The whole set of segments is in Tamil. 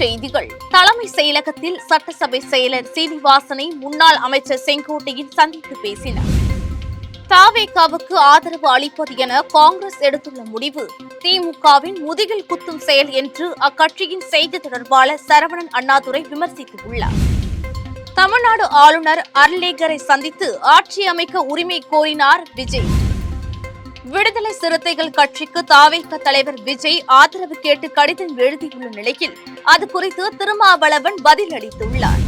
செய்திகள். தலைமை செயலகத்தில் சட்டசபை செயலர் சீனிவாசனை முன்னாள் அமைச்சர் செங்கோட்டையன் சந்தித்து பேசினார். தவேகாவுக்கு ஆதரவு அளிப்பது என காங்கிரஸ் எடுத்துள்ள முடிவு திமுகவின் முதுகில் குத்தும் செயல் என்று அக்கட்சியின் செய்தி தொடர்பாளர் சரவணன் அண்ணாதுரை விமர்சித்துள்ளார். தமிழ்நாடு ஆளுநர் அர்லேக்கரை சந்தித்து ஆட்சி அமைக்க உரிமை கோரினார் விஜய். விடுதலை சிறுத்தைகள் கட்சிக்கு தவேக தலைவர் விஜய் ஆதரவு கேட்டு கடிதம் எழுதியுள்ள நிலையில் அது குறித்து திருமாவளவன் பதில் அளித்துள்ளார்.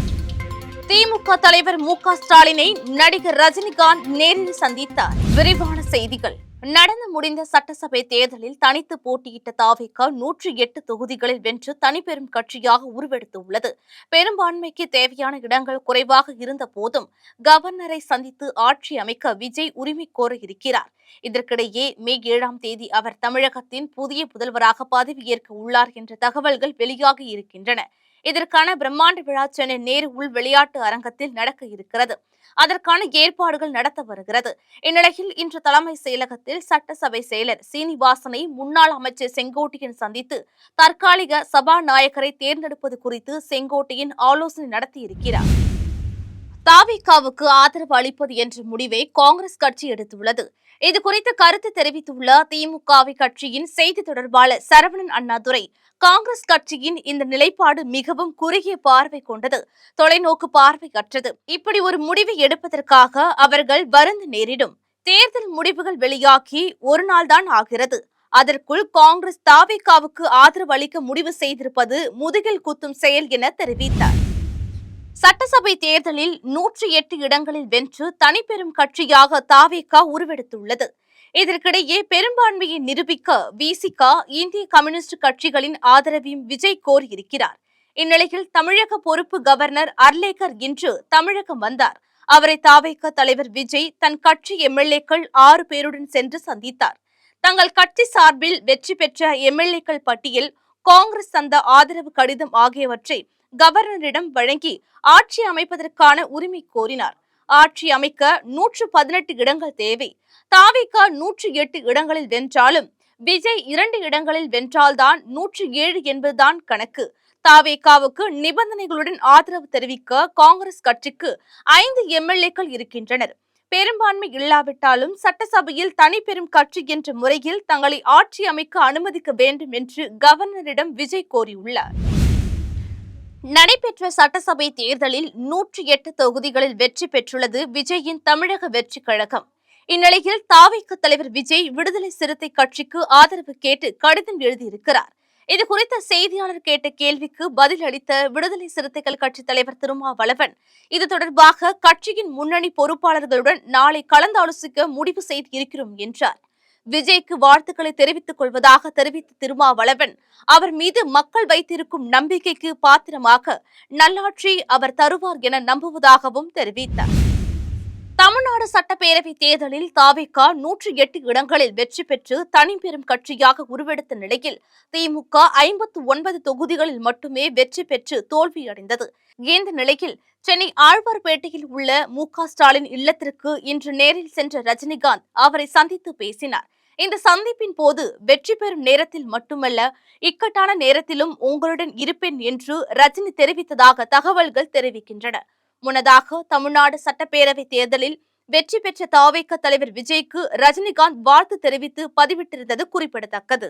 திமுக தலைவர் மு.க.ஸ்டாலினை நடிகர் ரஜினிகாந்த் நேரில் சந்தித்தார். விரிவான செய்திகள். நடந்து முடிந்த சட்டசபை தேர்தலில் தனித்து போட்டியிட்ட தவேக 108 தொகுதிகளில் வென்று தனிப்பெரும் கட்சியாக உருவெடுத்துள்ளது. பெரும்பான்மைக்கு தேவையான இடங்கள் குறைவாக இருந்த போதும் கவர்னரை சந்தித்து ஆட்சி அமைக்க விஜய் உரிமை கோர இருக்கிறார். இதற்கிடையே மே 7ஆம் தேதி அவர் தமிழகத்தின் புதிய முதல்வராக பதவியேற்க உள்ளார் என்ற தகவல்கள் வெளியாகி இருக்கின்றன. இதற்கான பிரம்மாண்ட விழா சென்னை நேரு உள் விளையாட்டு அரங்கத்தில் நடக்க இருக்கிறது. அதற்கான ஏற்பாடுகள் நடத்த வருகிறது. இந்நிலையில் இன்று தலைமை செயலகத்தில் சட்டசபை செயலர் சீனிவாசனை முன்னாள் அமைச்சர் செங்கோட்டையன் சந்தித்து தற்காலிக சபாநாயகரை தேர்ந்தெடுப்பது குறித்து செங்கோட்டையன் ஆலோசனை நடத்தியிருக்கிறார். தவேகாவுக்கு ஆதரவு அளிப்பது என்ற முடிவை காங்கிரஸ் கட்சி எடுத்துள்ளது. இதுகுறித்து கருத்து தெரிவித்துள்ள திமுக கட்சியின் செய்தி தொடர்பாளர் சரவணன் அண்ணாதுரை, காங்கிரஸ் கட்சியின் இந்த நிலைப்பாடு மிகவும் குறுகிய பார்வை கொண்டது, தொலைநோக்கு பார்வையற்றது. இப்படி ஒரு முடிவை எடுப்பதற்காக அவர்கள் வருந்த நேரிடும். தேர்தல் முடிவுகள் வெளியாகி ஒரு நாள்தான் ஆகிறது. அதற்குள் காங்கிரஸ் தவேகாவுக்கு ஆதரவு அளிக்க முடிவு செய்திருப்பது முதுகில் குத்தும் செயல் என தெரிவித்தார். சட்டசபை தேர்தலில் 108 இடங்களில் வென்று தனிப்பெரும் கட்சியாக தவேக உருவெடுத்துள்ளது. இதற்கிடையே பெரும்பான்மையை நிரூபிக்க விசிக, இந்திய கம்யூனிஸ்ட் கட்சிகளின் ஆதரவையும் விஜய் கோரியிருக்கிறார். இந்நிலையில் தமிழக பொறுப்பு கவர்னர் அர்லேக்கர் இன்று தமிழகம் வந்தார். அவரை தவேக தலைவர் விஜய் தன் கட்சி எம்எல்ஏக்கள் 6 பேருடன் சென்று சந்தித்தார். தங்கள் கட்சி சார்பில் வெற்றி பெற்ற எம்எல்ஏக்கள் பட்டியல், காங்கிரஸ் தந்த ஆதரவு கடிதம் ஆகியவற்றை கவர்னரிடம் வழங்கி ஆட்சி அமைப்பதற்கான உரிமை கோரினார். ஆட்சி அமைக்க 118 இடங்கள் தேவை. தவேக 108 இடங்களில் வென்றாலும் விஜய் 2 இடங்களில் வென்றால்தான் 107 என்பதுதான் கணக்கு. தவேகாவுக்கு நிபந்தனைகளுடன் ஆதரவு தெரிவிக்க காங்கிரஸ் கட்சிக்கு 5 எம்எல்ஏக்கள் இருக்கின்றனர். பெரும்பான்மை இல்லாவிட்டாலும் சட்டசபையில் தனிப்பெரும் கட்சி என்ற முறையில் தங்களை ஆட்சி அமைக்க அனுமதிக்க வேண்டும் என்று கவர்னரிடம் விஜய் கோரியுள்ளார். நடைபெற்ற சட்டசபை தேர்தலில் 108 தொகுதிகளில் வெற்றி பெற்றுள்ளது விஜயின் தமிழக வெற்றி கழகம். இந்நிலையில் தவேக தலைவர் விஜய் விடுதலை சிறுத்தை கட்சிக்கு ஆதரவு கேட்டு கடிதம் எழுதியிருக்கிறார். இதுகுறித்த செய்தியாளர் கேட்ட கேள்விக்கு பதில் அளித்த விடுதலை சிறுத்தைகள் கட்சித் தலைவர் திருமாவளவன், இது தொடர்பாக கட்சியின் முன்னணி பொறுப்பாளர்களுடன் நாளை கலந்தாலோசிக்க முடிவு செய்திருக்கிறோம் என்றார். விஜய்க்கு வாழ்த்துக்களை தெரிவித்துக் கொள்வதாக தெரிவித்த திருமாவளவன், அவர் மீது மக்கள் வைத்திருக்கும் நம்பிக்கைக்கு பாத்திரமாக நல்லாட்சி அவர் தருவார் என நம்புவதாகவும் தெரிவித்தார். தமிழ்நாடு சட்டப்பேரவை தேர்தலில் தவேக 108 இடங்களில் வெற்றி பெற்று தனிப்பெரும் கட்சியாக உருவெடுத்த நிலையில் திமுக 59 தொகுதிகளில் மட்டுமே வெற்றி பெற்று தோல்வியடைந்தது. இந்த நிலையில் சென்னை ஆழ்வார்பேட்டையில் உள்ள மு.க.ஸ்டாலின் இல்லத்திற்கு இன்று நேரில் சென்ற ரஜினிகாந்த் அவரை சந்தித்து பேசினார். இந்த சந்திப்பின் போது வெற்றி பெறும் நேரத்தில் மட்டுமல்ல, இக்கட்டான நேரத்திலும் உங்களுடன் இருப்பேன் என்று ரஜினி தெரிவித்ததாக தகவல்கள் தெரிவிக்கின்றன. முன்னதாக தமிழ்நாடு சட்டப்பேரவை தேர்தலில் வெற்றி பெற்ற தவேக தலைவர் விஜய்க்கு ரஜினிகாந்த் வாழ்த்து தெரிவித்து பதிவிட்டிருந்தது குறிப்பிடத்தக்கது.